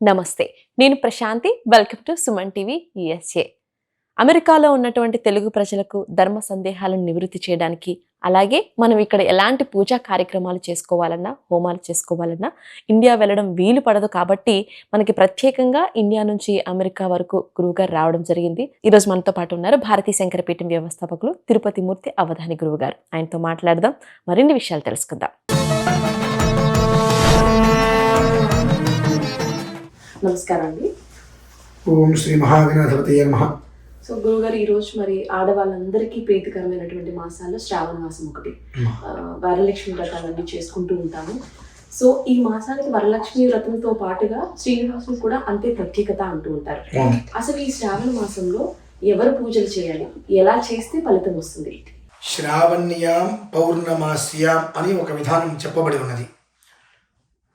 నమస్తే. నేను Prashanthi. Welcome to Suman TV USA. అమెరికాలో ఉన్నటువంటి తెలుగు ప్రజలకు ధర్మ సందేహాలను నివృత్తి చేయడానికి, అలాగే మనం ఇక్కడ ఎలాంటి పూజా కార్యక్రమాలు చేసుకోవాలన్నా, హోమాలు చేసుకోవాలన్నా ఇండియా వెళ్ళడం వీలు పడదు కాబట్టి మనకి ప్రత్యేకంగా ఇండియా నుంచి అమెరికా వరకు గురువుగారు రావడం జరిగింది. ఈరోజు మనతో పాటు ఉన్నారు భారతీ శంకరపీఠం వ్యవస్థాపకులు తిరుపతి మూర్తి అవధాని గురువుగారు. ఆయనతో మాట్లాడదాం, మరిన్ని విషయాలు తెలుసుకుందాం. నమస్కారం అండి. ఓం శ్రీ మహాగణాధిపతయే నమః. సో గురుగారు, ఈరోజు మరి ఆడవాళ్ళందరికీ ప్రీతికరమైనటువంటి మాసాల్లో శ్రావణ మాసం ఒకటి. వరలక్ష్మి వ్రతాలన్నీ చేసుకుంటూ ఉంటాము. సో ఈ మాసానికి వరలక్ష్మి వ్రతంతో పాటుగా శ్రీనివాసులు కూడా అంతే ప్రత్యేకత అంటూ ఉంటారు. అసలు ఈ శ్రావణ మాసంలో ఎవరు పూజలు చేయాలి, ఎలా చేస్తే ఫలితం వస్తుంది? శ్రావణ్యాం పౌర్ణమాస్యాం అని ఒక విధానం చెప్పబడి ఉన్నది.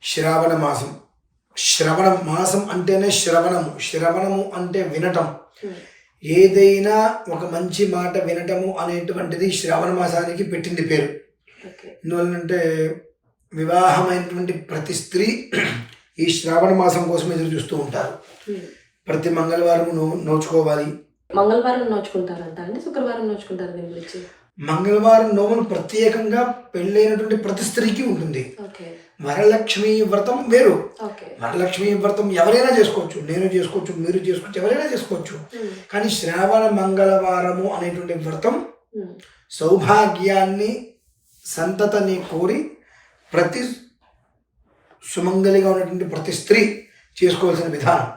శ్రావణ మాసం, శ్రవణ మాసం అంటేనే శ్రవణము అంటే వినటం. ఏదైనా ఒక మంచి మాట వినటము అనేటువంటిది శ్రావణ మాసానికి పెట్టింది పేరు. ఎందువల్లంటే వివాహమైనటువంటి ప్రతి స్త్రీ ఈ శ్రావణ మాసం కోసం ఎదురు చూస్తూ ఉంటారు. ప్రతి మంగళవారం నోచుకోవాలి. మంగళవారం నోచుకుంటారంట అండి, శుక్రవారం నోచుకుంటారు. దీని గురించి మంగళవారం నోములు ప్రత్యేకంగా పెళ్ళైనటువంటి ప్రతి స్త్రీకి ఉంటుంది. వరలక్ష్మి వ్రతం వేరు. వరలక్ష్మి వ్రతం ఎవరైనా చేసుకోవచ్చు, నేను చేసుకోవచ్చు, మీరు చేసుకోవచ్చు, ఎవరైనా చేసుకోవచ్చు. కానీ శ్రావణ మంగళవారము అనేటువంటి వ్రతం సౌభాగ్యాన్ని, సంతతిని కోరి ప్రతి సుమంగలిగా ఉన్నటువంటి ప్రతి స్త్రీ చేసుకోవాల్సిన విధానం.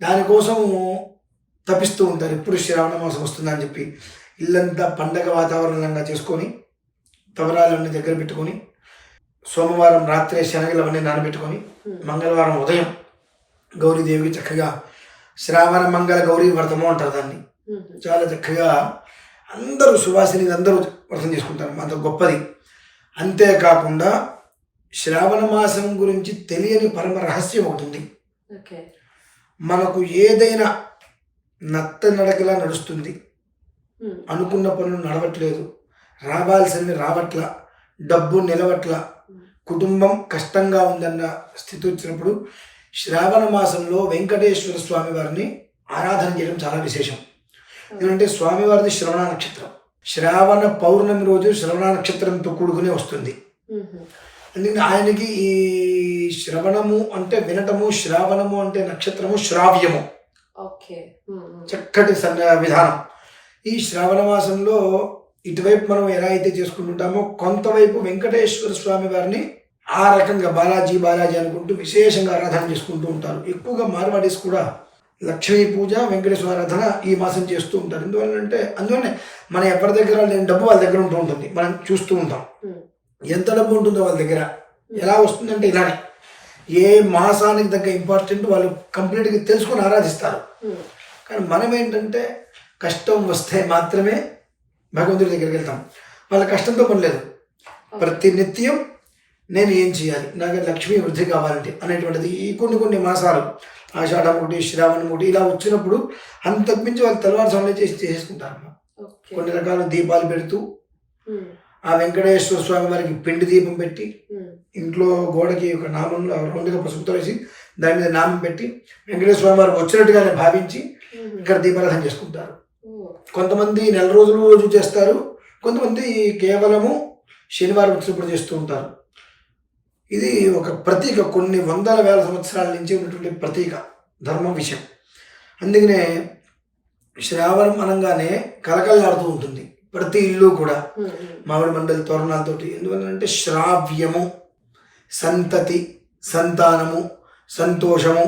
దానికోసం తపిస్తూ ఉంటారు. ఎప్పుడు శ్రావణ మాసం వస్తుందని చెప్పి ఇల్లంతా పండగ వాతావరణంగా చేసుకొని, తవరాలన్నీ దగ్గర పెట్టుకొని, సోమవారం రాత్రి శనగలు అవన్నీ నానబెట్టుకొని, మంగళవారం ఉదయం గౌరీదేవికి చక్కగా శ్రావణ మంగళ గౌరీ వ్రతము అంటారు దాన్ని. చాలా చక్కగా అందరూ సువాసిని అందరూ వ్రతం చేసుకుంటారు. అంత గొప్పది. అంతేకాకుండా శ్రావణ మాసం గురించి తెలియని పరమ రహస్యం అవుతుంది. మనకు ఏదైనా నత్త నడకలా నడుస్తుంది, అనుకున్న పనులు నడవట్లేదు, రావాల్సినవి రావట్ల, డబ్బు నిలవట్ల, కుటుంబం కష్టంగా ఉందన్న స్థితి వచ్చినప్పుడు శ్రావణ మాసంలో వెంకటేశ్వర స్వామి వారిని ఆరాధన చేయడం చాలా విశేషం. ఎందుకంటే స్వామివారిది శ్రవణ నక్షత్రం. శ్రావణ పౌర్ణమి రోజు శ్రవణ నక్షత్రంతో కూడుకునే వస్తుంది. అందుకని ఆయనకి ఈ శ్రవణము అంటే వినటము, శ్రావణము అంటే నక్షత్రము, శ్రావ్యము చక్కటి విధానం. ఈ శ్రావణ మాసంలో ఇటువైపు మనం ఎలా అయితే చేసుకుంటుంటామో కొంతవైపు వెంకటేశ్వర స్వామి వారిని ఆ రకంగా బాలాజీ అనుకుంటూ విశేషంగా ఆరాధన చేసుకుంటూ ఉంటారు. ఎక్కువగా మార్వాడీస్ కూడా లక్ష్మీ పూజ, వెంకటేశ్వర ఆరాధన ఈ మాసం చేస్తూ ఉంటారు. అందువల్లనే మన ఎవరి దగ్గర లేని డబ్బు వాళ్ళ దగ్గర ఉంటూ ఉంటుంది. మనం చూస్తూ ఉంటాం ఎంత డబ్బు ఉంటుందో వాళ్ళ దగ్గర. ఎలా వస్తుందంటే ఇలానే ఏ మాసానికి తగ్గ ఇంపార్టెంట్ వాళ్ళు కంప్లీట్గా తెలుసుకొని ఆరాధిస్తారు. కానీ మనం ఏంటంటే కష్టం వస్తే మాత్రమే భగవంతుడి దగ్గరికి వెళ్తాం. వాళ్ళ కష్టంతో పని లేదు. ప్రతి నిత్యం నేను ఏం చేయాలి, నాకు లక్ష్మీ వృద్ధి కావాలంటే అనేటువంటిది ఈ కొన్ని మాసాలు, ఆషాఢం ఒకటి, శ్రావణం ఒకటి ఇలా వచ్చినప్పుడు అంతకుమించి వాళ్ళు తెల్లవారుజామునే చేసేసుకుంటారు. కొన్ని రకాల దీపాలు పెడుతూ ఆ వెంకటేశ్వర స్వామి వారికి పిండి దీపం పెట్టి, ఇంట్లో గోడకి ఒక నామంలో రౌండ్గా పసుపుతో వేసి దాని మీద నామం పెట్టి వెంకటేశ్వర స్వామి వారికి వచ్చినట్టుగానే భావించి ఇక్కడ దీపారాధన చేసుకుంటారు. కొంతమంది నెల రోజు చేస్తారు, కొంతమంది కేవలము శనివారం వచ్చినప్పుడు చేస్తూ ఉంటారు. ఇది ఒక ప్రతీక, కొన్ని వందల వేల సంవత్సరాల నుంచి ఉన్నటువంటి ప్రతీక ధర్మ విషయం. అందుకనే శ్రావణం అనగానే కలకల్లాడుతూ ఉంటుంది ప్రతి ఇల్లు కూడా మామిడి మండలి తోరణాలతోటి. ఎందువల్లంటే శ్రావ్యము, సంతతి, సంతానము, సంతోషము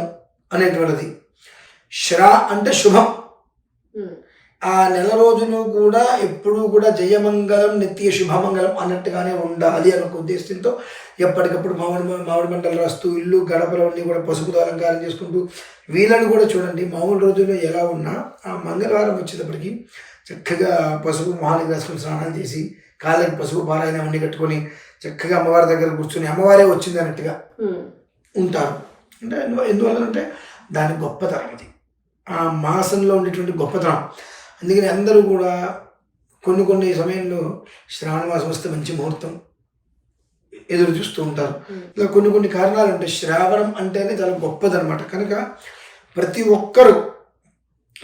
అనేటువంటిది. శ్రా అంటే శుభం. ఆ నెల రోజులు కూడా ఎప్పుడూ కూడా జయమంగళం, నిత్య శుభమంగళం అన్నట్టుగానే ఉండాలి అనే ఉద్దేశంతో ఎప్పటికప్పుడు మామిడి మంటలు రాస్తూ ఇల్లు గడపలన్నీ కూడా పసుపుతో అలంకారం చేసుకుంటూ, వీళ్ళని కూడా చూడండి మామూలు రోజుల్లో ఎలా ఉన్నా ఆ మంగళవారం వచ్చేటప్పటికి చక్కగా పసుపు మొహానికి రాసుకొని స్నానం చేసి, కాళ్ళకి పసుపు పారాయణ అన్నీ కట్టుకొని చక్కగా అమ్మవారి దగ్గర కూర్చొని అమ్మవారే వచ్చింది అన్నట్టుగా ఉంటారు. అంటే ఎందువల్లంటే దాని గొప్పతనం, అది ఆ మాసంలో ఉండేటువంటి గొప్పతనం. అందుకని అందరూ కూడా కొన్ని సమయంలో శ్రావణ మాసం వస్తే మంచి ముహూర్తం, ఎదురు చూస్తూ ఉంటారు. ఇలా కొన్ని కొన్ని కారణాలు ఉంటాయి. శ్రావణం అంటేనే చాలా గొప్పదనమాట. కనుక ప్రతి ఒక్కరూ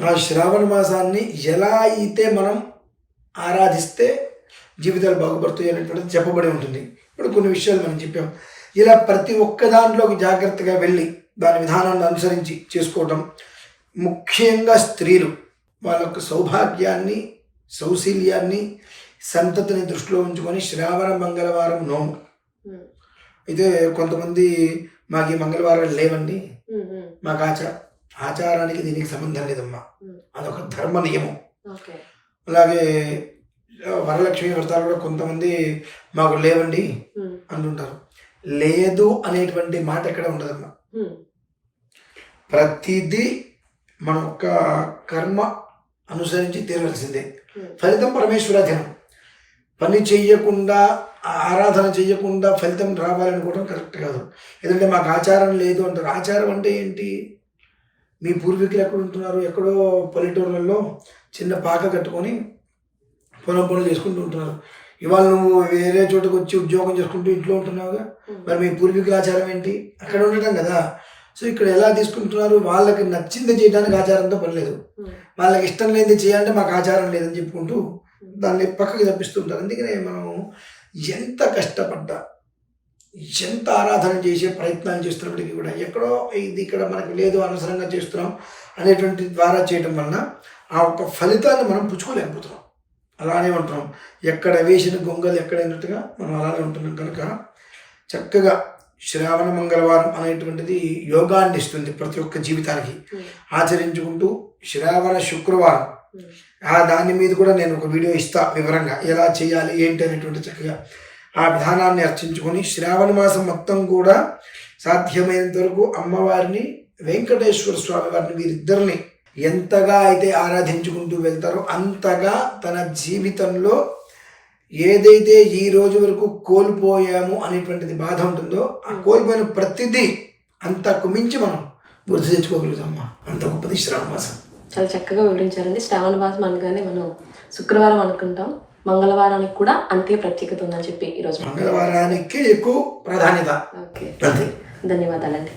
ఆ శ్రావణ మాసాన్ని ఎలా అయితే మనం ఆరాధిస్తే జీవితాలు బాగుపడుతాయి అనేటువంటిది చెప్పబడి ఉంటుంది. ఇప్పుడు కొన్ని విషయాలు మనం చెప్పాం. ఇలా ప్రతి ఒక్క దాంట్లోకి జాగ్రత్తగా వెళ్ళి దాని విధానాన్ని అనుసరించి చేసుకోవటం, ముఖ్యంగా స్త్రీలు వాళ్ళ యొక్క సౌభాగ్యాన్ని, సౌశీల్యాన్ని, సంతతిని దృష్టిలో ఉంచుకొని శ్రావణ మంగళవారం నోము. అయితే కొంతమంది మాకు ఈ మంగళవారాలు లేవండి, మాకు ఆచారానికి దీనికి సంబంధం లేదమ్మా, అదొక ధర్మ నియమం. అలాగే వరలక్ష్మి వ్రతాలు కూడా కొంతమంది మాకు లేవండి అంటుంటారు. లేదు అనేటువంటి మాట ఎక్కడ ఉండదమ్మా. ప్రతిదీ మన యొక్క కర్మ అనుసరించి తీరవలసిందే. ఫలితం పరమేశ్వరాధీనం. పని చెయ్యకుండా, ఆరాధన చెయ్యకుండా ఫలితం రావాలనుకోవడం కరెక్ట్ కాదు. ఎందుకంటే మాకు ఆచారం లేదు అంటారు. ఆచారం అంటే ఏంటి? మీ పూర్వీకులు ఎక్కడ ఉంటున్నారు? ఎక్కడో పల్లెటూర్లలో చిన్న పాక కట్టుకొని పొలం పనులు చేసుకుంటూ ఉంటున్నారు. ఇవాళ నువ్వు వేరే చోటకు వచ్చి ఉద్యోగం చేసుకుంటూ ఇంట్లో ఉంటున్నావుగా, మరి మీ పూర్వీకుల ఆచారం ఏంటి? అక్కడ ఉండటం కదా. సో ఇక్కడ ఎలా తీసుకుంటున్నారు? వాళ్ళకి నచ్చింది చేయడానికి ఆచారంతో పని లేదు, వాళ్ళకి ఇష్టం లేనిది చేయాలంటే మాకు ఆచారం లేదని చెప్పుకుంటూ దాన్ని పక్కకి తప్పిస్తుంటారు. అందుకనే మనం ఎంత కష్టపడ్డా, ఎంత ఆరాధన చేసే ప్రయత్నాలు చేస్తున్నప్పటికీ కూడా ఎక్కడో ఇది ఇక్కడ మనకు లేదు, అనవసరంగా చేస్తున్నాం అనేటువంటి ద్వారా చేయడం వలన ఆ ఒక్క ఫలితాన్ని మనం పుచ్చుకోలేకపోతున్నాం. అలానే ఉంటున్నాం. ఎక్కడ వేసిన గొంగలు ఎక్కడైనట్టుగా మనం అలానే ఉంటున్నాం. కనుక చక్కగా శ్రావణ మంగళవారం అనేటువంటిది యోగాన్ని ఇస్తుంది ప్రతి ఒక్క జీవితానికి. ఆచరించుకుంటూ శ్రావణ శుక్రవారం దాని మీద కూడా నేను ఒక వీడియో ఇస్తా వివరంగా, ఎలా చేయాలి ఏంటి అనేటువంటి చక్కగా ఆ విధానాన్ని అర్చించుకొని శ్రావణ మాసం మొత్తం కూడా సాధ్యమైనంత వరకు అమ్మవారిని, వెంకటేశ్వర స్వామి వారిని, వీరిద్దరిని ఎంతగా అయితే ఆరాధించుకుంటూ వెళ్తారో అంతగా తన జీవితంలో ఏదైతే ఈ రోజు వరకు కోల్పోయాము అనేటువంటిది బాధ ఉంటుందో, ఆ కోల్పోయిన ప్రతిదీ అంతకు మించి మనం గుర్తు తెచ్చుకోగలుగుతామా. అంత గొప్పది శ్రావణ మాసం. చాలా చక్కగా వివరించారండి. శ్రావణ మాసం అనగానే మనం శుక్రవారం అనుకుంటాం, మంగళవారానికి కూడా అంతే ప్రత్యేకత ఉందని చెప్పి ఈరోజు మంగళవారానికి ఎక్కువ ప్రాధాన్యత. ఓకే, ధన్యవాదాలండి.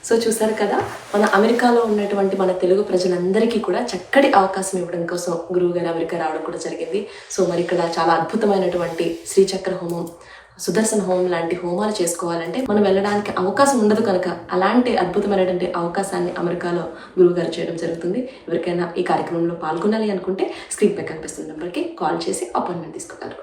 సో చూసారు కదా, మన అమెరికాలో ఉన్నటువంటి మన తెలుగు ప్రజలందరికీ కూడా చక్కటి అవకాశం ఇవ్వడం కోసం గురువు గారు అమెరికా రావడం కూడా జరిగింది. సో మరి ఇక్కడ చాలా అద్భుతమైనటువంటి శ్రీచక్ర హోమం, సుదర్శన హోమం లాంటి హోమాలు చేసుకోవాలంటే మనం వెళ్ళడానికి అవకాశం ఉండదు. కనుక అలాంటి అద్భుతమైనటువంటి అవకాశాన్ని అమెరికాలో గురువు గారు చేయడం జరుగుతుంది. ఎవరికైనా ఈ కార్యక్రమంలో పాల్గొనాలి అనుకుంటే స్క్రీన్ పై కనిపిస్తున్న నెంబర్కి కాల్ చేసి అపాయింట్మెంట్ తీసుకోగలరు.